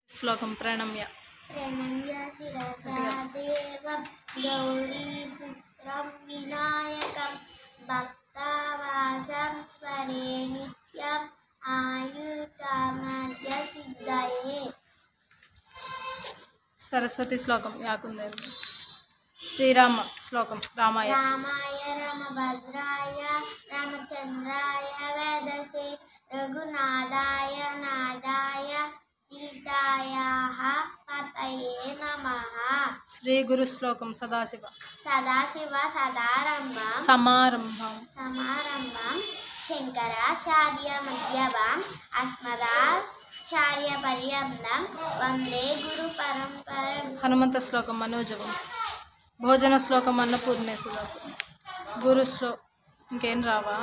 శ్లోకం ప్రణమ్య ప్రణమ్య శిరసా దేవం గౌరీపుత్రం వినాయకం భక్తవాసం స్మరే నిత్యం ఆయుర్దామర్య సిద్ధయే. సరస్వతి శ్లోకం యాకుందేవి. శ్రీరామ శ్లోకం రామాయ. రామాయ రామభద్రాయ రామచంద్రాయ వేదసే రఘునాథాయ నాదాయ సీతాయాః పతయే నమః. శ్రీ గురు శ్లోకం సదాశివ. సదాశివ సదారంభం సమారంభం శంకరాచార్య మధ్యమం అస్మదాచార్య పర్యంతం వందే గురు పరంపరం. హనుమంత శ్లోకం మనోజవం. భోజన శ్లోకం అన్నపూర్ణేశ్వర. గురు ఇంకేం రావా?